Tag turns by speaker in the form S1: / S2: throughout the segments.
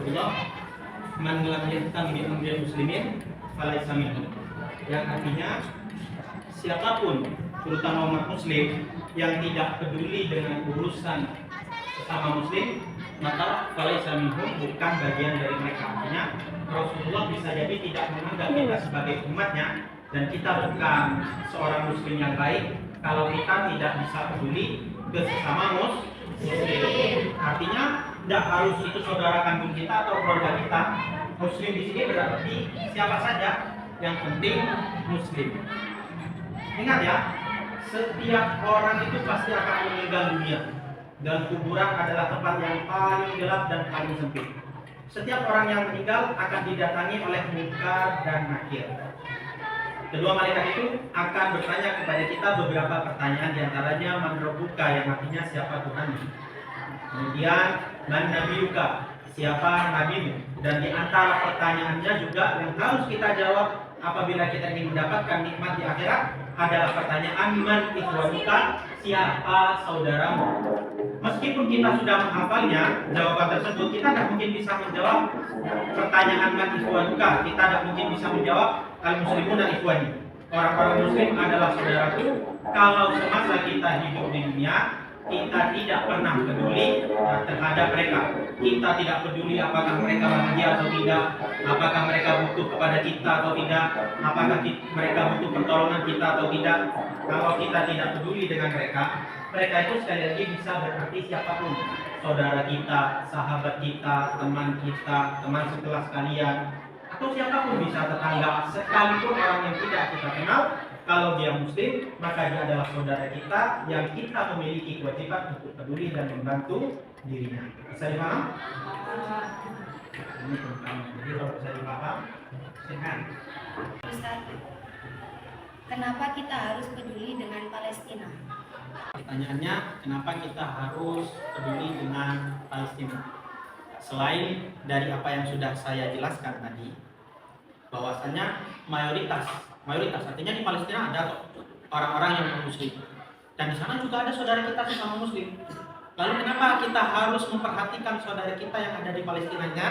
S1: Rasulullah, "Man lam yahtami bi amril muslimin falaysa minhum." Yang artinya siapapun, terutama umat muslim, yang tidak peduli dengan urusan sesama muslim, maka falaysa minhum, bukan bagian dari mereka. Artinya Rasulullah bisa jadi tidak menganggap kita sebagai umatnya, dan kita bukan seorang muslim yang baik kalau kita tidak bisa peduli ke sesama muslim. Artinya tidak harus itu saudara kandung kita atau keluarga kita. Muslim di sini berarti siapa saja, yang penting muslim. Ingat ya, setiap orang itu pasti akan meninggal dunia, dan kuburan adalah tempat yang paling gelap dan paling sempit. Setiap orang yang meninggal akan didatangi oleh Munkar dan Nakir. Kedua malaikat itu akan bertanya kepada kita beberapa pertanyaan, diantaranya man rabbuka, yang artinya siapa Tuhanmu. Kemudian man nabiyuka, siapa nabimu. Dan di antara pertanyaannya juga yang harus kita jawab apabila kita ingin mendapatkan nikmat di akhirat adalah pertanyaan man ikhwanuka, siapa saudaramu. Meskipun kita sudah menghafalnya jawaban tersebut, kita tidak mungkin bisa menjawab pertanyaan man ikhwanuka. Kita tidak mungkin bisa menjawab al-muslimuna ikhwani, orang-orang muslim adalah saudaraku, kalau semasa kita hidup di dunia kita tidak pernah peduli terhadap mereka. Kita tidak peduli apakah mereka bahagia atau tidak, apakah mereka butuh kepada kita atau tidak, apakah mereka butuh pertolongan kita atau tidak. Kalau kita tidak peduli dengan mereka, mereka itu sekali lagi bisa berarti siapapun, saudara kita, sahabat kita, teman sekelas kalian, atau siapapun, bisa tetangga, sekalipun orang yang tidak kita kenal. Kalau dia muslim, maka dia adalah saudara kita yang kita memiliki kewajiban untuk peduli dan membantu dirinya. Bisa dipaham? Ini tentang, jadi kalau bisa dipaham, silakan.
S2: Ustaz, kenapa kita harus peduli dengan Palestina?
S1: Pertanyaannya, kenapa kita harus peduli dengan Palestina? Selain dari apa yang sudah saya jelaskan tadi, bahwasanya mayoritas artinya di Palestina ada orang-orang yang non-muslim, dan di sana juga ada saudara kita sesama muslim. Lalu kenapa kita harus memperhatikan saudara kita yang ada di Palestina?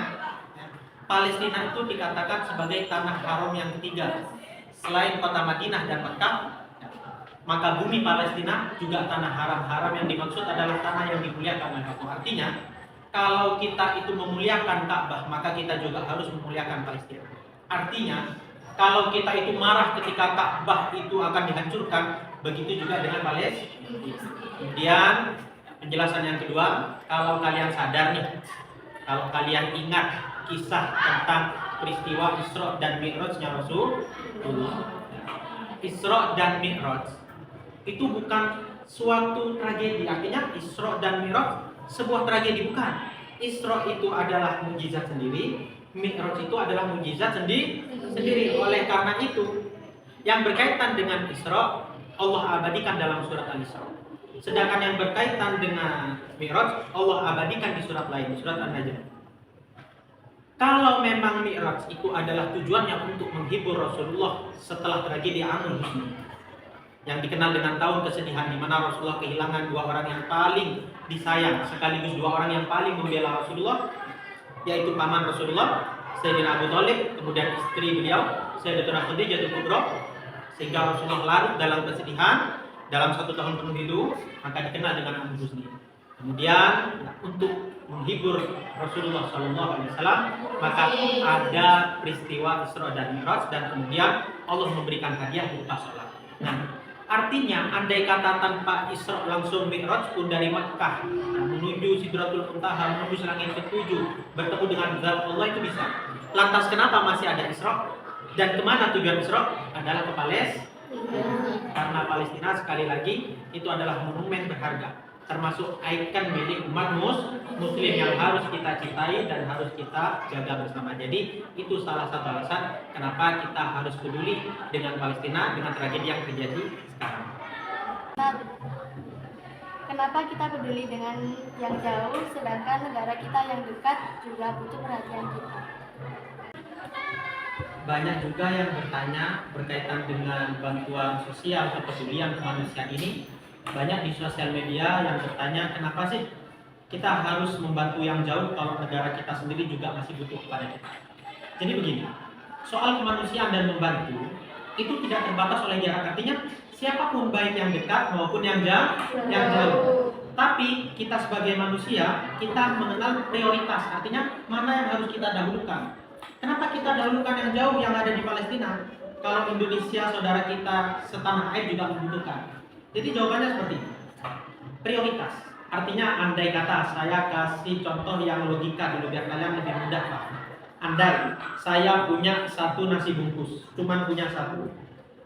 S1: Palestina itu dikatakan sebagai tanah haram yang ketiga selain kota Madinah dan Mekah. Maka bumi Palestina juga tanah haram yang dimaksud adalah tanah yang dimuliakan oleh Allah. Artinya kalau kita itu memuliakan Ka'bah, maka kita juga harus memuliakan Palestina. Artinya kalau kita itu marah ketika Ka'bah itu akan dihancurkan, begitu juga dengan Palestina. Kemudian penjelasan yang kedua, kalau kalian sadar nih, kalau kalian ingat kisah tentang peristiwa Isra dan Mi'rajnya Rasulullah. Isra dan Mi'raj itu bukan suatu tragedi. Artinya Isra dan Mi'raj sebuah tragedi, bukan. Isra itu adalah mukjizat sendiri, Mi'raj itu adalah mukjizat sendiri. Oleh karena itu, yang berkaitan dengan Isra Allah abadikan dalam surat Al-Isra. Sedangkan yang berkaitan dengan Mi'raj Allah abadikan di surat lain, di surat An-Najm. Kalau memang Mi'raj itu adalah tujuannya untuk menghibur Rasulullah setelah tragedi Amul Husni, yang dikenal dengan tahun kesedihan, di mana Rasulullah kehilangan dua orang yang paling disayang, sekaligus dua orang yang paling membela Rasulullah, yaitu paman Rasulullah, Sayyidina Abu Thalib, kemudian istri beliau, Sayyidatuna Khadijah Kubra, sehingga Rasulullah larut dalam kesedihan dalam 1 tahun penuh itu, maka dikenal dengan Amul Husni. Kemudian untuk menghibur Rasulullah SAW, maka ada peristiwa Isra dan Mi'raj, dan kemudian Allah memberikan hadiah berupa sholat. Nah, artinya andai kata tanpa Isra langsung Mi'raj pun dari Makkah menuju Sidratul Muntaha, menuju langit ketujuh, bertemu dengan zat Allah itu bisa. Lantas kenapa masih ada Isra? Dan kemana tujuan Isra? Adalah ke Palestina. Karena Palestina sekali lagi itu adalah monumen berharga, termasuk ikon milik umat muslim yang harus kita cintai dan harus kita jaga bersama. Jadi itu salah satu alasan kenapa kita harus peduli dengan Palestina, dengan tragedi yang terjadi sekarang.
S2: Kenapa kita peduli dengan yang jauh, sedangkan negara kita yang dekat juga butuh perhatian kita?
S1: Banyak juga yang bertanya berkaitan dengan bantuan sosial, kepedulian kemanusiaan ini. Banyak di sosial media yang bertanya, kenapa sih kita harus membantu yang jauh kalau negara kita sendiri juga masih butuh kepada kita. Jadi begini, soal kemanusiaan dan membantu itu tidak terbatas oleh jarak. Artinya siapapun, baik yang dekat maupun yang jauh. Tapi kita sebagai manusia, kita mengenal prioritas. Artinya mana yang harus kita dahulukan. Kenapa kita dahulukan yang jauh yang ada di Palestina? Kalau Indonesia, saudara kita setanah air juga membutuhkan. Jadi jawabannya seperti ini. Prioritas. Artinya andai kata saya kasih contoh yang logika dulu biar kalian lebih mudah Pak. Andai saya punya satu nasi bungkus, cuman punya satu.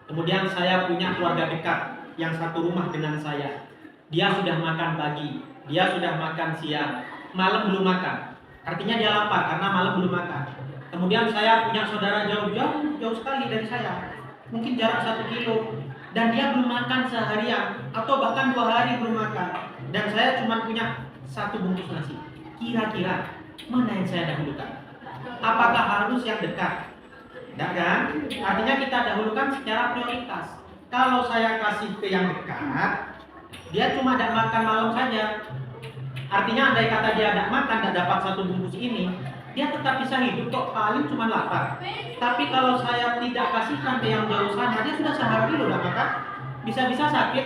S1: Kemudian saya punya keluarga dekat yang satu rumah dengan saya. Dia sudah makan pagi, dia sudah makan siang, malam belum makan. Artinya dia lapar karena malam belum makan. Kemudian saya punya saudara jauh sekali dari saya, mungkin jarak 1 kilo, dan dia belum makan seharian atau bahkan 2 hari belum makan. Dan saya cuma punya satu bungkus nasi. Kira-kira mana yang saya dahulukan? Apakah harus yang dekat? Tidak kan? Artinya kita dahulukan secara prioritas. Kalau saya kasih ke yang dekat, dia cuma tidak makan malam saja. Artinya andai kata dia tidak makan, tidak dapat satu bungkus ini, dia tetap bisa hidup kok, paling cuma lapar. Tapi kalau saya tidak kasihkan ke yang jauh sana, dia sudah sehari loh tidak makan, bisa-bisa sakit,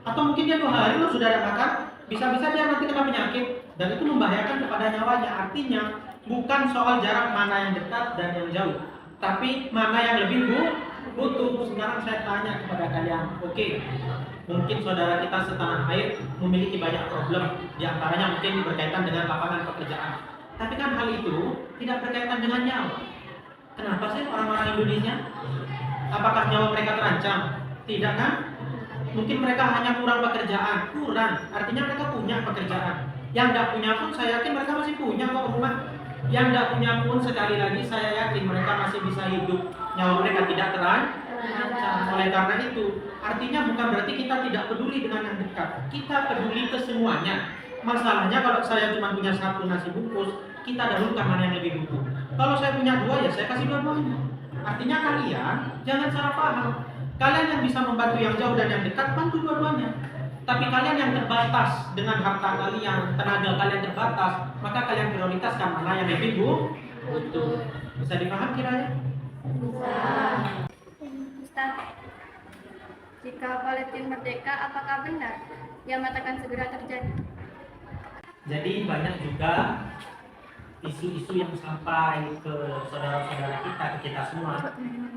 S1: atau mungkin dia 2 hari loh sudah tidak makan, bisa-bisa dia nanti kena penyakit, dan itu membahayakan kepada nyawanya. Artinya bukan soal jarak mana yang dekat dan yang jauh, tapi mana yang lebih butuh. Sekarang saya tanya kepada kalian, oke, mungkin saudara kita setanah air memiliki banyak problem, diantaranya mungkin berkaitan dengan lapangan pekerjaan. Tapi kan hal itu tidak berkaitan dengan nyawa. Kenapa sih orang-orang Indonesia? Apakah nyawa mereka terancam? Tidak kan? Mungkin mereka hanya kurang pekerjaan. Kurang, artinya mereka punya pekerjaan. Yang tidak punya pun saya yakin mereka masih punya kok rumah. Yang tidak punya pun sekali lagi saya yakin mereka masih bisa hidup. Nyawa mereka tidak terancam. Oleh karena itu, artinya bukan berarti kita tidak peduli dengan yang dekat. Kita peduli ke semuanya. Masalahnya kalau saya cuma punya satu nasi bungkus, kita dahulukan mana yang lebih butuh. Kalau saya punya 2, ya saya kasih 2-duanya. Artinya kalian jangan salah paham. Kalian yang bisa membantu yang jauh dan yang dekat, bantu 2-duanya. Tapi kalian yang terbatas dengan harta kalian, tenaga kalian terbatas, maka kalian prioritaskan mana yang lebih butuh. Bisa dipaham kiranya?
S2: Ustaz, jika Palestina merdeka, apakah benar kiamat akan segera terjadi?
S1: Jadi banyak juga isu-isu yang sampai ke saudara-saudara kita, ke kita semua,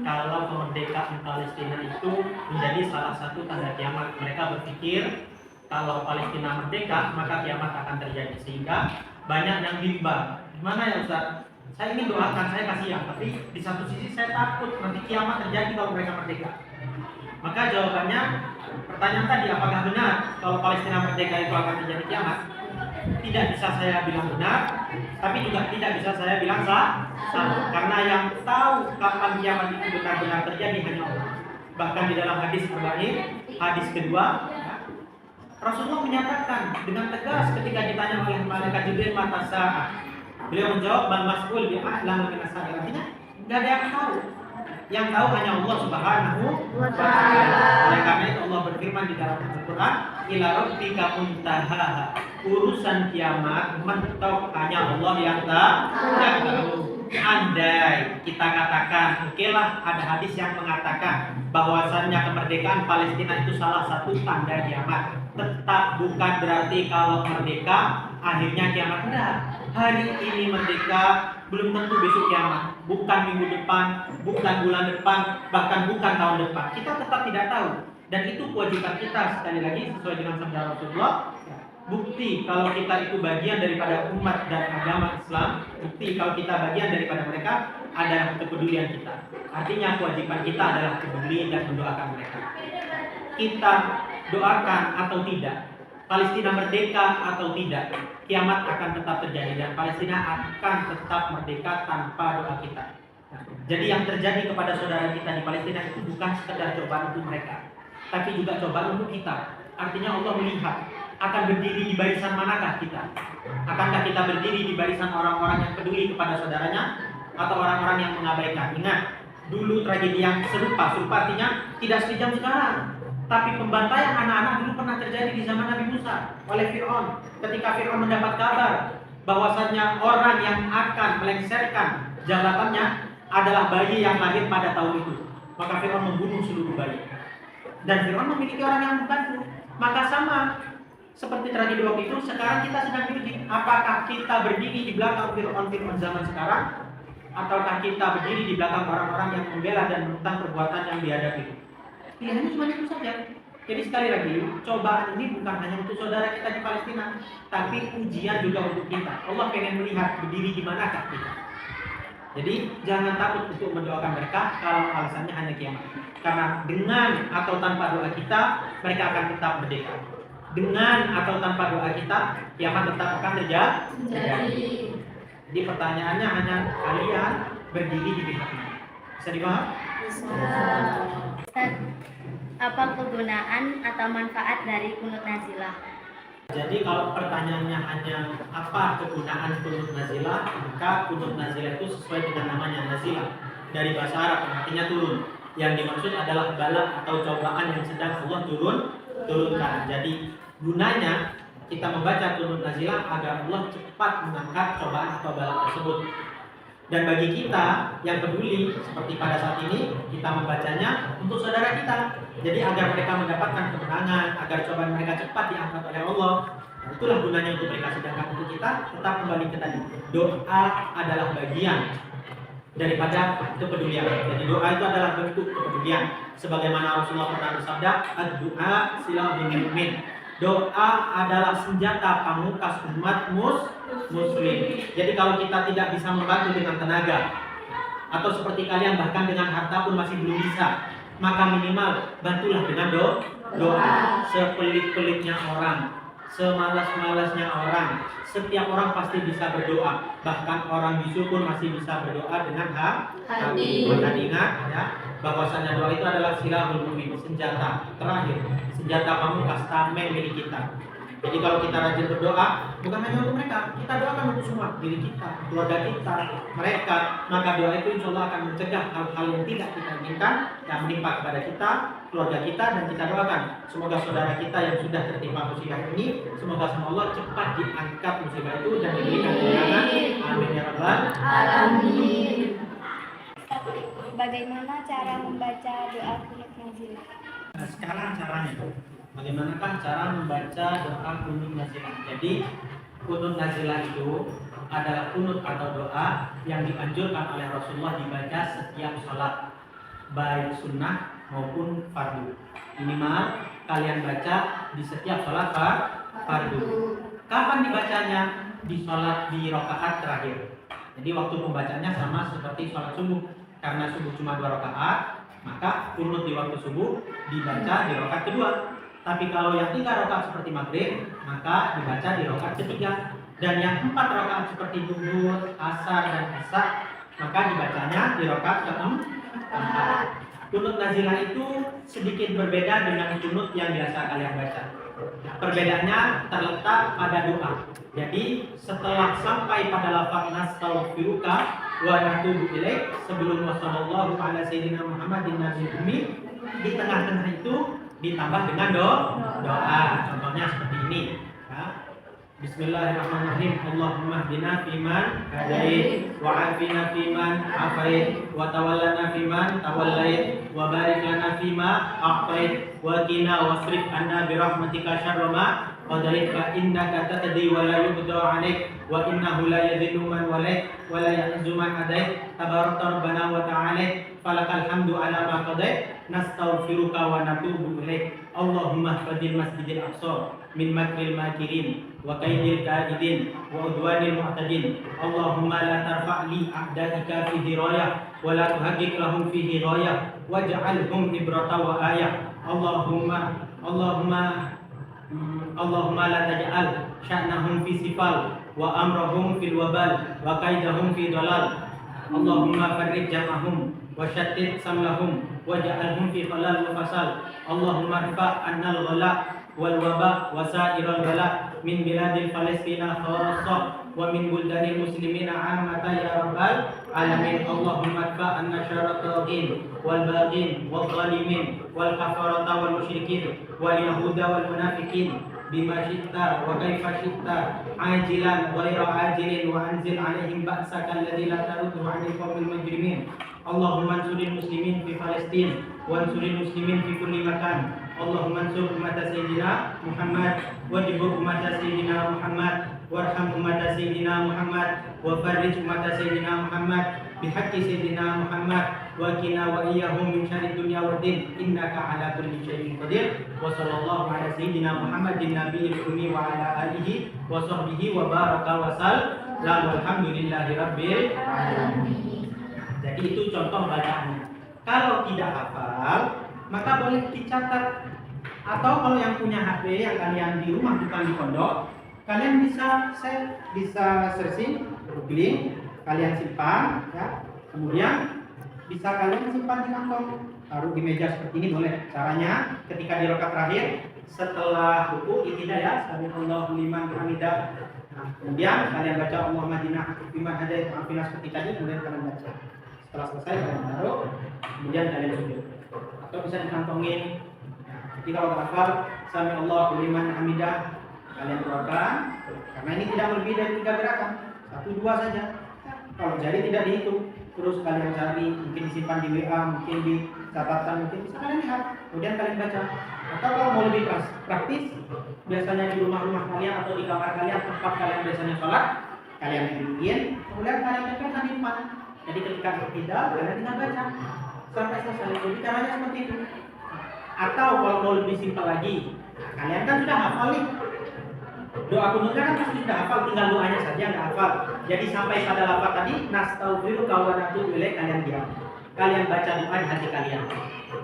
S1: kalau kemerdekaan Palestina itu menjadi salah satu tanda kiamat. Mereka berpikir kalau Palestina merdeka maka kiamat akan terjadi, sehingga banyak yang bimbang. Gimana ya Ustaz? Saya ingin doakan, saya kasihan, tapi di satu sisi saya takut nanti kiamat terjadi kalau mereka merdeka. Maka jawabannya, pertanyaan tadi, apakah benar kalau Palestina merdeka itu akan terjadi kiamat? Tidak bisa saya bilang benar, tapi juga tidak bisa saya bilang salah. Karena yang tahu kapan kiamat itu benar-benar terjadi hanya Allah. Bahkan di dalam hadis Arba'in, hadis kedua, Rasulullah menyatakan dengan tegas ketika ditanya oleh malaikat Jibril mata sa'ah. Beliau menjawab, "Bal mas'ul bi'a'lam min as-sa'il." Artinya, enggak ada yang tahu. Yang tahu hanya Allah Subhanahu wa ta'ala. Oleh karena itu Allah berfirman di dalam Al-Qur'an, "Ila rabbika muntahaha." Urusan kiamat mentok hanya Allah yang tahu. Andai kita katakan, okelah ada hadis yang mengatakan bahwasannya kemerdekaan Palestina itu salah satu tanda kiamat. Tetap bukan berarti kalau merdeka akhirnya kiamat. Enggak. Hari ini merdeka belum tentu besok kiamat. Bukan minggu depan, bukan bulan depan, bahkan bukan tahun depan. Kita tetap tidak tahu. Dan itu kewajiban kita, sekali lagi sesuai dengan sabda Rasulullah. Bukti kalau kita itu bagian daripada umat dan agama Islam, bukti kalau kita bagian daripada mereka adalah kepedulian kita. Artinya kewajiban kita adalah peduli dan mendoakan mereka. Kita doakan atau tidak, Palestina merdeka atau tidak, kiamat akan tetap terjadi dan Palestina akan tetap merdeka tanpa doa kita. Jadi yang terjadi kepada saudara kita di Palestina itu bukan sekedar cobaan untuk mereka, tapi juga cobaan untuk kita. Artinya Allah melihat akan berdiri di barisan manakah kita? Akankah kita berdiri di barisan orang-orang yang peduli kepada saudaranya atau orang-orang yang mengabaikan? Ingat, dulu tragedi yang serupa artinya tidak sekejam sekarang. Tapi pembantaian anak-anak dulu pernah terjadi di zaman Nabi Musa oleh Fir'aun. Ketika Fir'aun mendapat kabar bahwasanya orang yang akan melengsarkan jabatannya adalah bayi yang lahir pada tahun itu, maka Fir'aun membunuh seluruh bayi. Dan Fir'aun memiliki orang yang membantu. Maka sama seperti tragedi waktu itu, sekarang kita sedang diuji. Apakah kita berdiri di belakang Fir'aun zaman sekarang, ataukah kita berdiri di belakang orang-orang yang membela dan menentang perbuatan yang dihadapi? Pilihannya cuma itu saja. Jadi sekali lagi, cobaan ini bukan hanya untuk saudara kita di Palestina, tapi ujian juga untuk kita. Allah pengen melihat berdiri di manakah kita. Jadi jangan takut untuk mendoakan mereka kalau alasannya hanya kiamat. Karena dengan atau tanpa doa kita, mereka akan tetap merdeka. Dengan atau tanpa doa kita, kiamat tetap akan terjadi. Jadi pertanyaannya hanya kalian berdiri di pihak mana. Bisa dipaham?
S2: Ustaz, apa kegunaan atau manfaat dari kunut nazilah?
S1: Jadi kalau pertanyaannya hanya apa kegunaan kunut nazilah, maka kunut nazilah itu sesuai dengan namanya nazilah. Dari bahasa Arab artinya turun. Yang dimaksud adalah bala atau cobaan yang sedang Allah turunkan. Jadi gunanya kita membaca kunut nazilah agar Allah cepat mengangkat cobaan atau bala tersebut. Dan bagi kita yang peduli seperti pada saat ini, kita membacanya untuk saudara kita. Jadi agar mereka mendapatkan kemenangan, agar cobaan mereka cepat diangkat oleh Allah. Nah, itulah gunanya untuk mereka. Sedangkan untuk kita tetap kembali ke tadi. Doa adalah bagian daripada kepedulian. Jadi doa itu adalah bentuk kepedulian. Sebagaimana Rasulullah pernah bersabda, "Ad-du'a silahul mu'min." Doa adalah senjata pamungkas umat muslim. Jadi kalau kita tidak bisa membantu dengan tenaga, atau seperti kalian bahkan dengan harta pun masih belum bisa, maka minimal bantulah dengan doa. Sepelit-pelitnya orang, semalas-malasnya orang, setiap orang pasti bisa berdoa. Bahkan orang bisu pun masih bisa berdoa dengan hati. Maka ingat ya, bahwasanya doa itu adalah silahul mu'min, senjata terakhir, senjata pamungkas tameng milik kita. Jadi kalau kita rajin berdoa, bukan hanya untuk mereka, kita doakan untuk semua, diri kita, keluarga kita, mereka. Maka doa itu insya Allah akan mencegah hal-hal yang tidak kita inginkan yang menimpa kepada kita, keluarga kita, dan kita doakan semoga saudara kita yang sudah tertimpa musibah ini, semoga sama Allah cepat diangkat musibah itu dan diberikan kemenangan. Amin ya rabbal
S2: alamin. Bagaimana cara membaca doa kunut nazilah?
S1: Nah, sekarang caranya, bagaimanakah cara membaca doa kunut nazilah? Jadi kunut nazilah itu adalah kunut atau doa yang dianjurkan oleh Rasulullah dibaca setiap sholat, baik sunnah maupun fardu. Minimal kalian baca di setiap sholat fardu. Kapan dibacanya? Di sholat di rakaat terakhir. Jadi waktu pembacanya sama seperti sholat subuh. Karena subuh cuma 2 rakaat, maka kunut di waktu subuh dibaca di rakaat kedua. Tapi kalau yang 3 rakaat seperti maghrib, maka dibaca di rakaat ketiga. Dan yang 4 rakaat seperti zuhur, asar, dan isya, maka dibacanya di rakaat keempat. Kunut nazilah itu sedikit berbeda dengan kunut yang biasa kalian baca. Perbedaannya terletak pada doa. Jadi setelah sampai pada lafaz nastaghfiruka wa natubu ilaik, sebelum wassallallahu ala sayyidina Muhammadin nabiyil ummi, di tengah-tengah itu ditambah dengan doa. Contohnya seperti ini ya. Bismillahirrahmanirrahim. Allahumma hdina fiman hadait, wa afina fiman afait, wa tawallana fiman tawallait, wa barik lana fima a'tait, wa qina wasrif anna bi rahmatika syarra ma qadait, fa innaka taqdi wa la yuqda 'alaik, wa innahu la yadhillu man walait wa la yu'izzu man adait, tabarakta rabbana wa ta'ala, falakal hamdu ala ma qadait, nastaghfiruka wa natubu ilaik. Allahumma fadil masjidil aqsa min makril makirin wa kaidil kaidin wa udwanil mu'tadin. Allahumma la tarfa' li a'daika fi dirayah wa la tuhaqqiq lahum fi hirayah waj'alhum ibrata wa ayah. Allahumma la taj'al sya'nahum fi sifal wa amrahum fil wabal wa kaidahum fi dalal. Allahumma farrij jam'ahum wa syattid samlahum waj'alhum fi khalal wa fasal. Allahumma rfa' annal ghala wal waba wa sa'iral bala min biladil Palestina khassah wa min buldanil muslimina 'ammatan ya rabbal alamin. Allahumma adfa' anna syarra taghin wal baghin wal zalimin wal kafarata wal musyrikin wal yahuda wal munafiqin bima syi'ta wa kaifa syi'ta ajilan ghaira ajilin wa anzil 'alaihim ba'saka alladzi la taruddu 'anil qawmil mujrimin. Allahumma ansuril muslimin fi Palestin wa ansuril muslimin fi kulli makan. Allahumma ansur umat sayyidina Muhammad wa jibur umat sayyidina Muhammad warham umat sayyidina Muhammad wa farrij umat sayyidina Muhammad bihaqqi sayyidina Muhammad wa qina wa iyyahum min syarri dunya waddin innaka ala kulli syai'in qadir. Wa sallallahu ala sayyidina Muhammadin nabiyil ummi wa ala alihi wa sahbihi wa baraka wa sallam walhamdulillahi rabbil alamin. Jadi itu contoh bacaannya. Kalau tidak hafal, maka boleh dicatat. Atau kalau yang punya HP yang kalian di rumah bukan di pondok, kalian bisa save, bisa searching, googling, kalian simpan, ya. Kemudian bisa kalian simpan di kantong, taruh di meja seperti ini boleh. Caranya ketika di rakaat terakhir setelah ruku istidah ya, sami'allahu liman hamidah. Nah, kemudian kalian baca Allahumma hadina fiman hadait wa afina seperti tadi, kemudian kalian baca. Setelah selesai kalian taruh, kemudian kalian sujud. Atau bisa dikantongin. Jadi kalau hafal sami'allahu liman hamidah kalian keluarkan, karena ini tidak lebih dari 3 gerakan, 1 2 saja. Kalau jari tidak dihitung, terus kalian cari, mungkin disimpan di WA, mungkin di catatan, mungkin bisa kalian lihat, kemudian kalian baca. Atau kalau mau lebih praktis, biasanya di rumah-rumah kalian atau di kamar kalian tempat kalian biasanya sholat, kalian bikin, kemudian kalian tempelkan di depan. Jadi ketika tidak, kalian tinggal baca sampai selesai. Jadi caranya seperti itu. Atau kalau mau lebih simpel lagi, kalian kan sudah hafal nih. Doa kunutnya kan pasti sudah hafal, tinggal doanya saja nggak hafal. Jadi sampai pada lafaz tadi, nastaghfiruka wa natubu ilaik, kalian diam. Kalian baca doa di hati kalian.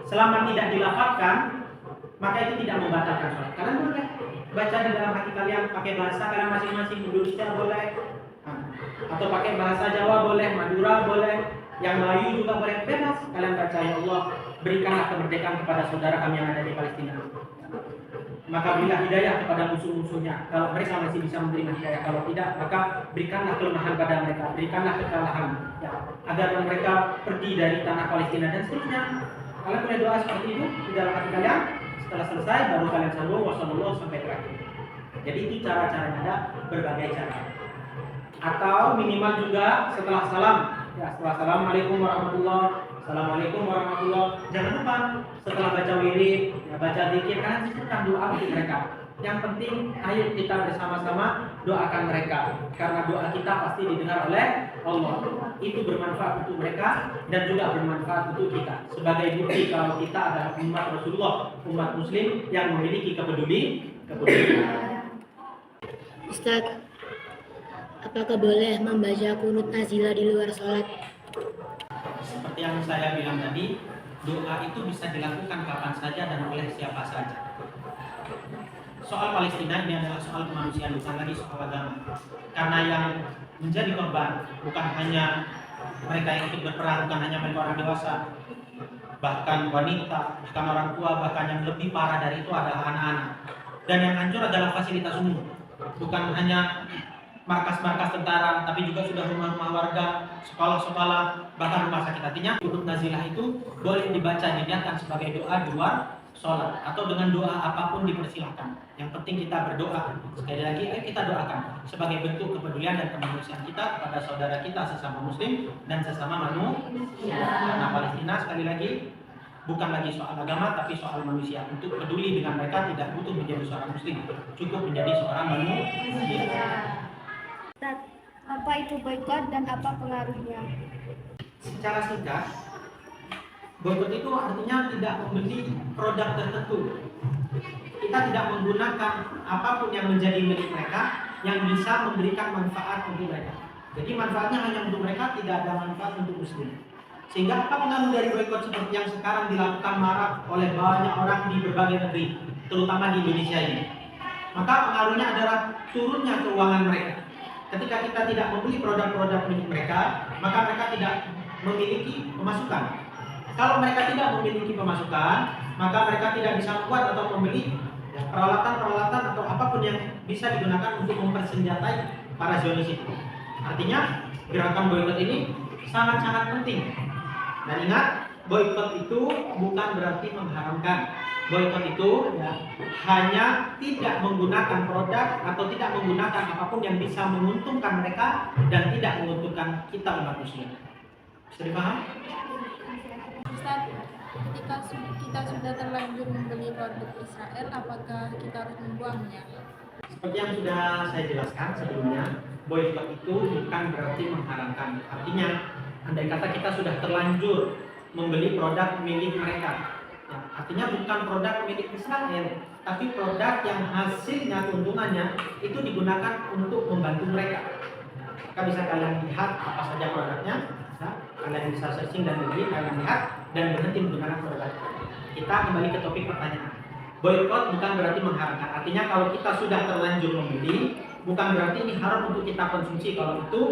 S1: Selama tidak dilafazkan, maka itu tidak membatalkan sholat. Kalian boleh baca di dalam hati kalian, pakai bahasa kalian masing-masing, Indonesia boleh, atau pakai bahasa Jawa boleh, Madura boleh, yang Melayu juga boleh, bebas. Kalian baca, ya Allah, berikanlah kemerdekaan kepada saudara kami yang ada di Palestina. Maka berilah hidayah kepada musuh-musuhnya. Kalau mereka masih bisa menerima hidayah, kalau tidak, maka berikanlah kelemahan pada mereka, berikanlah kekalahan, ya, agar mereka pergi dari tanah Palestina dan seterusnya. Kalian boleh doa seperti itu di dalam hati kalian. Setelah selesai, baru kalian sambung wasallallahu sampai terakhir. Jadi itu cara-caranya, ada berbagai cara. Atau minimal juga setelah salam, ya, setelah assalamualaikum warahmatullahi. Assalamualaikum warahmatullahi. Jangan lupa setelah baca wirid, ya, baca zikir, kalian cukupkan doa untuk mereka. Yang penting, ayo kita bersama-sama doakan mereka, karena doa kita pasti didengar oleh Allah. Itu bermanfaat untuk mereka dan juga bermanfaat untuk kita. Sebagai bukti kalau kita adalah umat Rasulullah, umat Muslim yang memiliki kepedulian.
S3: Ustadz, apakah boleh membaca kunut nazilah di luar sholat?
S1: Seperti yang saya bilang tadi, doa itu bisa dilakukan kapan saja dan oleh siapa saja. Soal Palestina ini adalah soal kemanusiaan, bukan lagi soal agama. Karena yang menjadi korban bukan hanya mereka yang ikut berperang, bukan hanya mereka orang dewasa, bahkan wanita, bahkan orang tua, bahkan yang lebih parah dari itu adalah anak-anak. Dan yang hancur adalah fasilitas umum, bukan hanya markas-markas tentara, tapi juga sudah rumah-rumah warga, sekolah-sekolah, bahkan rumah sakit. Artinya kunut nazilah itu boleh dibaca, diniatkan sebagai doa di luar sholat, atau dengan doa apapun dipersilahkan. Yang penting kita berdoa. Sekali lagi, ayo kita doakan sebagai bentuk kepedulian dan kemanusiaan kita kepada saudara kita sesama muslim dan sesama manusia. Karena Palestina, sekali lagi, bukan lagi soal agama tapi soal manusia. Untuk peduli dengan mereka tidak butuh menjadi seorang muslim, cukup menjadi seorang manusia.
S2: Apa itu boikot dan apa pengaruhnya?
S1: Secara singkat, boikot itu artinya tidak membeli produk tertentu. Kita tidak menggunakan apapun yang menjadi milik mereka yang bisa memberikan manfaat untuk mereka. Jadi manfaatnya hanya untuk mereka, tidak ada manfaat untuk muslim. Sehingga apa pengaruh dari boikot seperti yang sekarang dilakukan marak oleh banyak orang di berbagai negeri, terutama di Indonesia ini? Maka pengaruhnya adalah turunnya keuangan mereka. Ketika kita tidak membeli produk-produk milik mereka, maka mereka tidak memiliki pemasukan. Kalau mereka tidak memiliki pemasukan, maka mereka tidak bisa membuat atau membeli peralatan-peralatan atau apapun yang bisa digunakan untuk mempersenjatai para Zionis itu. Artinya gerakan boikot ini sangat-sangat penting. Dan ingat, boikot itu bukan berarti mengharamkan. Boikot itu hanya tidak menggunakan produk atau tidak menggunakan apapun yang bisa menguntungkan mereka dan tidak menguntungkan kita umat muslim. Bisa dipaham?
S4: Ustaz, ketika kita sudah terlanjur membeli produk Israel, apakah kita harus membuangnya?
S1: Seperti yang sudah saya jelaskan sebelumnya, boikot itu bukan berarti mengharamkan. Artinya, andai kata kita sudah terlanjur membeli produk milik mereka, ya, artinya bukan produk milik Israel, tapi produk yang hasilnya, keuntungannya itu digunakan untuk membantu mereka. Maka bisa kalian lihat apa saja produknya, ya, kalian bisa searching dan beli, kalian lihat dan berhenti menggunakan produk. Kita kembali ke topik pertanyaan. Boikot bukan berarti mengharamkan. Artinya kalau kita sudah terlanjur membeli, bukan berarti ini haram untuk kita konsumsi kalau itu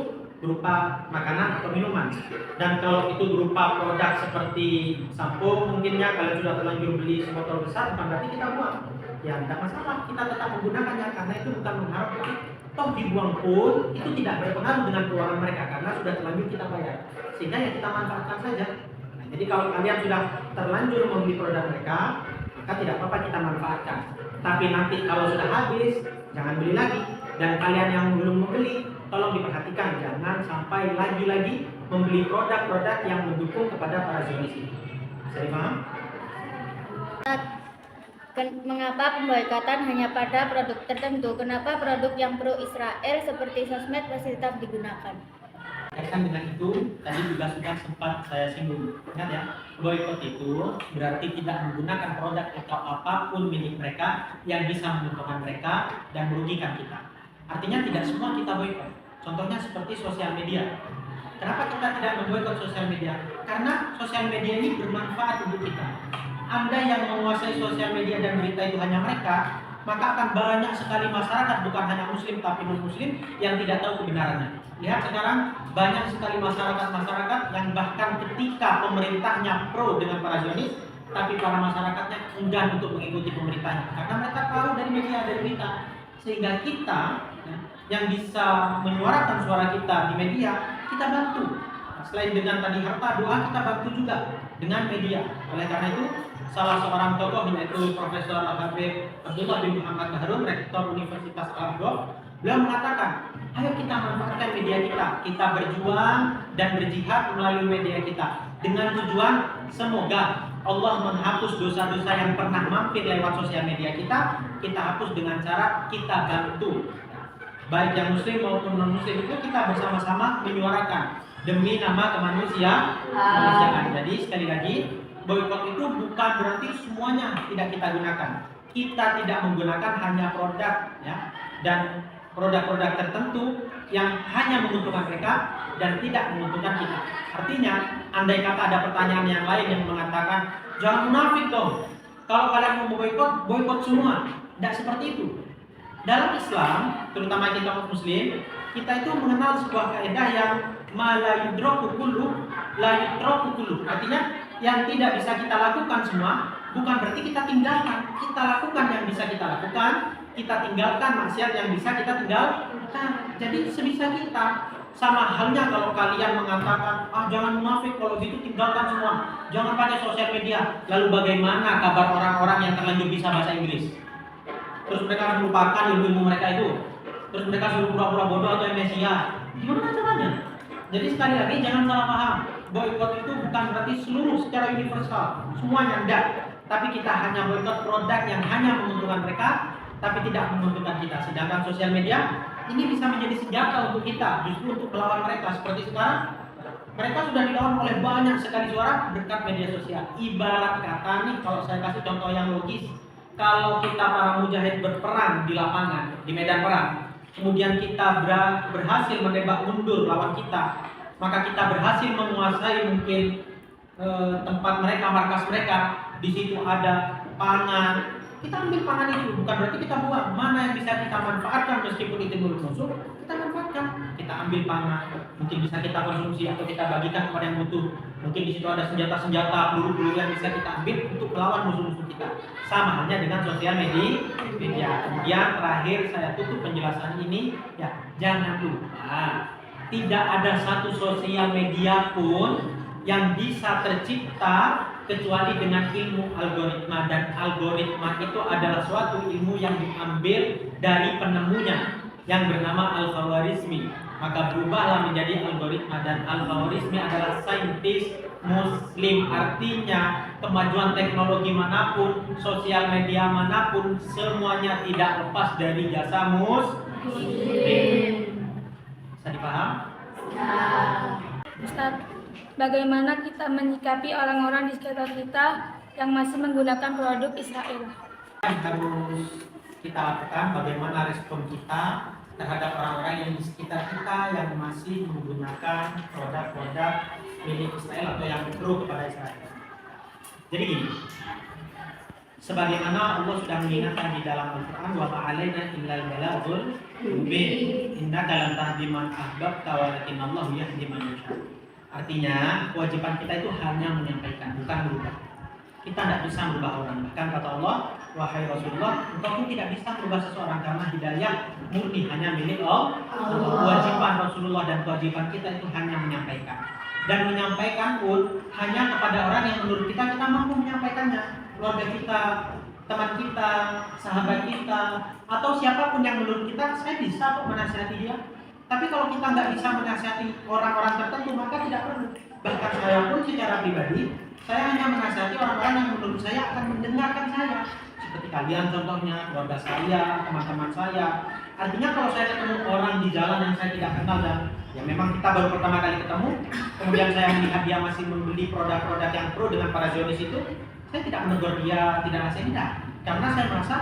S1: berupa makanan atau minuman. Dan kalau itu berupa produk seperti sampo, mungkinnya kalian sudah terlanjur beli sebotol besar, bukan berarti kita buang. Ya tidak masalah, kita tetap menggunakannya karena itu bukan mengharamkan. Toh dibuang pun itu tidak berpengaruh dengan keuangan mereka karena sudah terlanjur kita bayar. Sehingga ya kita manfaatkan saja. Nah, jadi kalau kalian sudah terlanjur membeli produk mereka, maka tidak apa-apa kita manfaatkan. Tapi nanti kalau sudah habis, jangan beli lagi. Dan kalian yang belum membeli, tolong diperhatikan, jangan sampai lagi-lagi membeli produk-produk yang mendukung kepada para Zionis ini. Bisa dipaham?
S5: Mengapa pemboikotan hanya pada produk tertentu? Kenapa produk yang pro Israel seperti sosmed masih tetap digunakan?
S1: Kaitan dengan itu, tadi juga sudah sempat saya singgung. Ingat ya, boikot itu berarti tidak menggunakan produk atau apapun milik mereka yang bisa menguntungkan mereka dan merugikan kita. Artinya tidak semua kita boikot. Contohnya seperti sosial media. Kenapa kita tidak memboikot sosial media? Karena sosial media ini bermanfaat untuk kita. Anda yang menguasai sosial media dan berita itu hanya mereka, maka akan banyak sekali masyarakat, bukan hanya muslim tapi non-muslim, yang tidak tahu kebenarannya. Lihat sekarang banyak sekali masyarakat yang bahkan ketika pemerintahnya pro dengan para Zionis, tapi para masyarakatnya enggan untuk mengikuti pemerintahnya karena mereka tahu dari media, dari berita. Sehingga kita yang bisa menyuarakan suara kita di media, kita bantu. Selain dengan tadi harta, doa kita bantu juga dengan media. Oleh karena itu, salah seorang tokoh yaitu Profesor Habib Abdullah bin Muhammad Baharun, Rektor Universitas Al-Azhar, beliau mengatakan, ayo kita manfaatkan media kita. Kita berjuang dan berjihad melalui media kita dengan tujuan semoga Allah menghapus dosa-dosa yang pernah mampir lewat sosial media kita hapus dengan cara kita bantu. Baik yang muslim maupun non-muslim itu kita bersama-sama menyuarakan demi nama kemanusiaan. Jadi sekali lagi, boikot itu bukan berarti semuanya tidak kita gunakan. Kita tidak menggunakan hanya produk ya, dan produk-produk tertentu yang hanya menguntungkan mereka dan tidak menguntungkan kita. Artinya, andai kata ada pertanyaan yang lain yang mengatakan, jangan munafik dong. Kalau kalian mau boikot, boikot semua. Tidak seperti itu. Dalam Islam, terutama kita umat muslim, kita itu mengenal sebuah kaidah yang la yudraku kullu, la yutraku kullu. Artinya, yang tidak bisa kita lakukan semua, bukan berarti kita tinggalkan. Kita lakukan yang bisa kita lakukan, kita tinggalkan maksiat yang bisa kita tinggalkan. Jadi sebisa kita. Sama halnya kalau kalian mengatakan, jangan munafik, kalau gitu tinggalkan semua, jangan pakai sosial media. Lalu bagaimana kabar orang-orang yang terlanjur bisa bahasa Inggris? Terus mereka melupakan ilmu mereka itu. Terus mereka suruh pura-pura bodoh atau amnesia. Gimana caranya? Jadi sekali lagi jangan salah paham. Boikot itu bukan berarti seluruh secara universal, semuanya enggak. Tapi kita hanya boikot produk yang hanya menguntungkan mereka, tapi tidak menguntungkan kita. Sedangkan sosial media ini bisa menjadi senjata untuk kita, justru untuk melawan mereka. Seperti sekarang, mereka sudah dilawan oleh banyak sekali suara berkat media sosial. Ibarat kata nih, kalau saya kasih contoh yang logis, kalau kita para mujahid berperang di lapangan, di medan perang, kemudian kita berhasil menembak mundur lawan kita, maka kita berhasil menguasai mungkin tempat mereka, markas mereka. Di situ ada pangan. Kita ambil pangan itu, bukan berarti kita buang. Mana yang bisa kita manfaatkan meskipun itu musuh, kita manfaatkan. Kita kita ambil panah, mungkin bisa kita konsumsi atau kita bagikan kepada yang butuh. Mungkin di situ ada senjata-senjata, peluru-peluru yang bisa kita ambil untuk melawan musuh-musuh kita. Sama halnya dengan sosial media. Kemudian terakhir saya tutup penjelasan ini, ya jangan lupa tidak ada satu sosial media pun yang bisa tercipta kecuali dengan ilmu algoritma, dan algoritma itu adalah suatu ilmu yang diambil dari penemunya yang bernama Al-Khawarizmi. Maka berubahlah menjadi algoritma, dan Al-Khawarizmi adalah saintis muslim. Artinya kemajuan teknologi manapun, sosial media manapun, semuanya tidak lepas dari jasa muslim. Bisa dipaham?
S4: Ustadz, bagaimana kita menyikapi orang-orang di sekitar kita yang masih menggunakan produk Israel?
S1: Yang harus kita lakukan, bagaimana respon kita terhadap orang-orang yang di sekitar kita yang masih menggunakan produk-produk milik Israel atau yang pro kepada Israel. Jadi gini, sebagaimana Allah sudah mengingatkan di dalam Al-Quran, wa ma'alaina illal balaghul mubin, innaka lan tahdi man ahbabta walakinnallahu yahdi man yasha. Artinya kewajiban kita itu hanya menyampaikan, bukan berubah. Kita tidak bisa merubah orang. Bahkan kata Allah, wahai Rasulullah, engkau pun tidak bisa merubah seseorang karena hidayah murni hanya milik Allah. Kewajiban Rasulullah dan kewajiban kita itu hanya menyampaikan. Dan menyampaikan pun hanya kepada orang yang menurut kita mampu menyampaikannya. Keluarga kita, teman kita, sahabat kita, atau siapapun yang menurut kita, saya bisa kok menasihati dia. Tapi kalau kita nggak bisa menasihati orang-orang tertentu, maka tidak perlu. Bahkan saya pun secara pribadi, saya hanya menasihati orang-orang yang menurut saya akan mendengarkan saya. Seperti kalian contohnya, keluarga saya, teman-teman saya. Artinya kalau saya ketemu orang di jalan yang saya tidak kenal dan ya memang kita baru pertama kali ketemu, kemudian saya melihat dia masih membeli produk-produk yang pro dengan para Zionis itu, saya tidak menegur dia, tidak nasihat, tidak. Karena saya merasa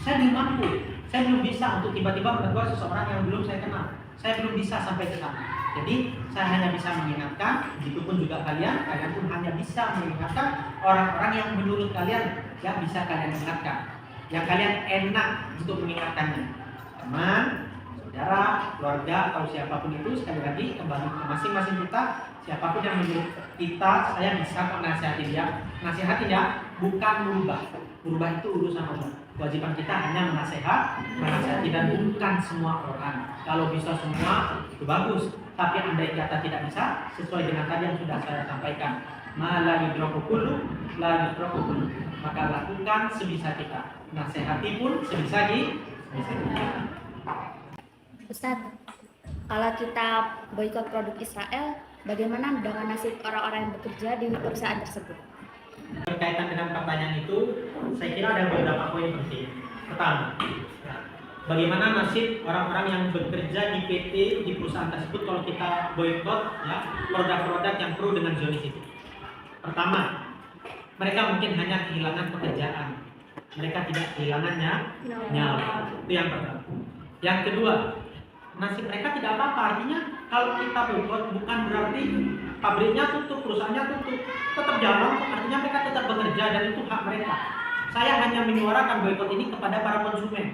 S1: saya belum mampu, saya belum bisa untuk tiba-tiba menegur seseorang yang belum saya kenal. Saya belum bisa sampai ke sana. Jadi saya hanya bisa mengingatkan, begitupun juga kalian pun hanya bisa mengingatkan orang-orang yang menurut kalian ya bisa kalian ingatkan, yang kalian enak untuk mengingatkannya. Teman, saudara, keluarga atau siapapun itu, sekali lagi kembali ke masing-masing kita. Siapapun yang menurut kita saya bisa menasihati dia, nasihati ya, bukan merubah. Merubah itu urusan Allah. Kewajiban kita hanya menasihati dan bukan semua orang. Kalau bisa semua itu bagus, tapi andai kata tidak bisa, sesuai dengan tadi yang sudah saya sampaikan, la yudraku kullu, maka lakukan sebisa kita. Nasihati pun sebisa kita.
S5: Ustadz, kalau kita boikot produk Israel, bagaimana dengan nasib orang-orang yang bekerja di perusahaan tersebut?
S1: Berkaitan dengan pertanyaan itu, saya kira ada beberapa poin penting. Pertama, bagaimana nasib orang-orang yang bekerja di PT, di perusahaan tersebut kalau kita boikot ya, produk-produk yang pro dengan Zionis itu. Pertama, mereka mungkin hanya kehilangan pekerjaan. Mereka tidak kehilangannya nyawa. Itu yang pertama. Yang kedua, nasib mereka tidak apa-apa. Artinya kalau kita boikot bukan berarti pabriknya tutup, perusahaannya tutup, tetap jalan. Artinya mereka tetap bekerja dan itu hak mereka. Saya hanya menyuarakan boikot ini kepada para konsumen.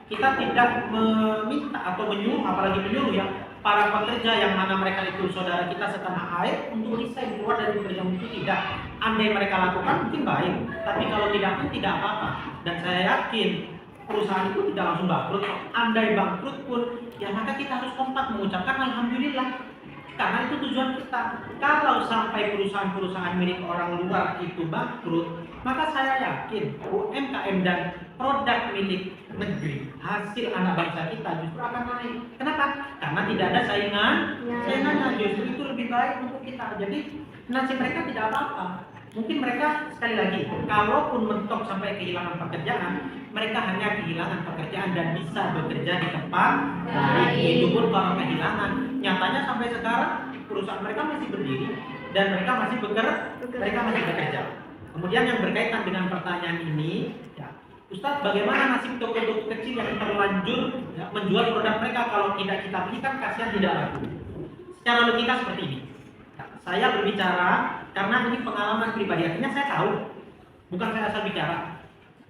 S1: Kita tidak meminta atau menyuruh, apalagi menyuruh ya para pekerja yang mana mereka itu saudara kita setanah air untuk resign keluar dari pekerjaan itu tidak. Andai mereka lakukan mungkin baik, tapi kalau tidak pun tidak apa-apa. Dan saya yakin perusahaan itu tidak langsung bangkrut. Andai bangkrut pun, ya maka kita harus kompak mengucapkan alhamdulillah. Karena itu tujuan kita. Kalau sampai perusahaan-perusahaan milik orang luar itu bangkrut, maka saya yakin UMKM dan produk milik negeri, hasil anak bangsa kita justru akan naik. Kenapa? Karena tidak ada saingannya justru itu lebih baik untuk kita. Jadi nasib mereka tidak apa-apa. Mungkin mereka sekali lagi, kalaupun mentok sampai kehilangan pekerjaan, mereka hanya kehilangan pekerjaan dan bisa bekerja di tempat lain. Itu pun kalau kehilangan. Nyatanya sampai sekarang perusahaan mereka masih berdiri dan mereka masih bekerja. Kemudian yang berkaitan dengan pertanyaan ini, ya, Ustadz, bagaimana nasib toko-toko kecil yang terlanjur ya, menjual produk mereka kalau tidak kita beli kan kasihan tidak laku. Secara logika seperti ini. Saya berbicara karena ini pengalaman pribadi, artinya saya tahu, bukan saya asal bicara.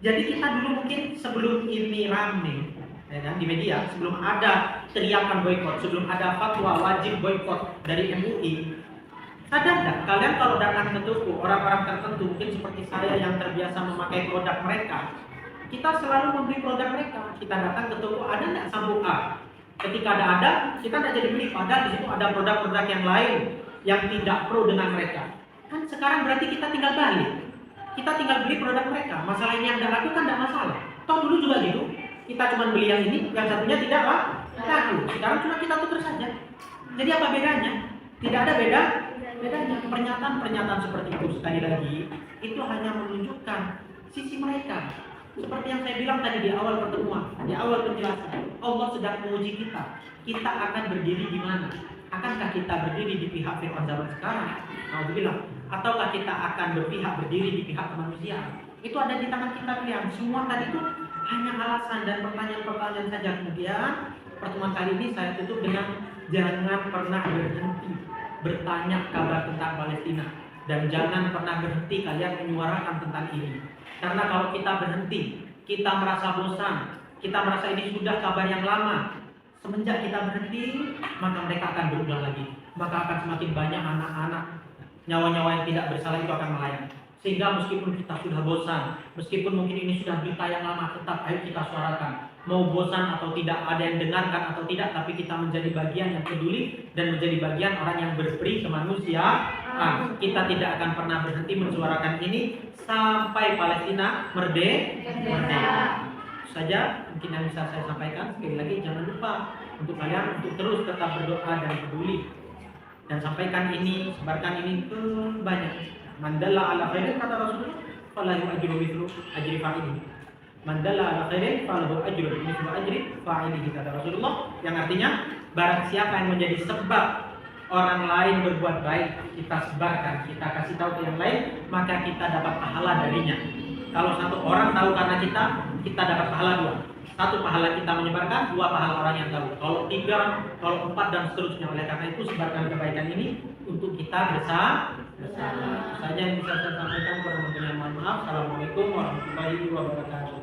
S1: Jadi kita dulu mungkin sebelum ini rame, ya kan, di media, sebelum ada teriakan boykot, sebelum ada fatwa wajib boykot dari MUI, sadar nggak kalian kalau datang ke toko orang-orang tertentu mungkin seperti saya yang terbiasa memakai produk mereka, kita selalu membeli produk mereka. Kita datang ke toko, ada nggak sampo A? Ketika ada, kita nggak jadi beli. Padahal di situ ada produk-produk yang lain yang tidak pro dengan mereka. Kan sekarang berarti kita tinggal balik. Kita tinggal beli produk mereka. Masalah ini yang nggak laku kan nggak masalah. Toh dulu juga gitu. Kita cuma beli yang ini, yang satunya tidak laku. Sekarang cuma kita tuker saja. Jadi apa bedanya? Tidak ada bedanya. Pernyataan-pernyataan seperti itu sekali lagi itu hanya menunjukkan sisi mereka. Seperti yang saya bilang tadi di awal pertemuan, di awal penjelasan, Allah sedang menguji kita. Kita akan berdiri di mana? Akankah kita berdiri di pihak Fir'aun zaman sekarang? Alhamdulillah. Ataukah kita akan berdiri di pihak manusia? Itu ada di tangan kita pilihan. Semua tadi itu hanya alasan dan pertanyaan-pertanyaan saja. Kemudian pertemuan kali ini saya tutup dengan jangan pernah berhenti bertanya kabar tentang Palestina, dan jangan pernah berhenti kalian menyuarakan tentang ini. Karena kalau kita berhenti, kita merasa bosan, kita merasa ini sudah kabar yang lama. Semenjak kita berhenti, maka mereka akan berulang lagi. Maka akan semakin banyak anak-anak, nyawa-nyawa yang tidak bersalah itu akan melayang. Sehingga meskipun kita sudah bosan, meskipun mungkin ini sudah berita yang lama, tetap ayo kita suarakan. Mau bosan atau tidak, ada yang dengarkan atau tidak, tapi kita menjadi bagian yang peduli dan menjadi bagian orang yang berperi kemanusiaan. Kita tidak akan pernah berhenti mensuarakan ini sampai Palestina merdeka. Saja mungkin yang bisa saya sampaikan. Sekali lagi jangan lupa untuk kalian untuk terus tetap berdoa dan peduli, dan sampaikan ini, sebarkan ini ke banyak. Mandalla ala khairin, kata Rasulullah, falahu ajru mithlu ajri fa'ilihi. Mandalla ala khairin falahu ajru mithlu ajri fa'ilihi, kata Rasulullah, yang artinya barang siapa yang menjadi sebab orang lain berbuat baik, kita sebarkan, kita kasih tahu ke yang lain, maka kita dapat pahala darinya. Kalau satu orang tahu karena kita dapat pahala 2. Satu, pahala kita menyebarkan, 2, pahala orang yang tahu. Kalau 3, kalau 4 dan seterusnya. Oleh karena itu sebarkan kebaikan ini untuk kita bersama. Saja yang bisa saya sampaikan. Kurang lebihnya mohon maaf. Assalamualaikum warahmatullahi wabarakatuh.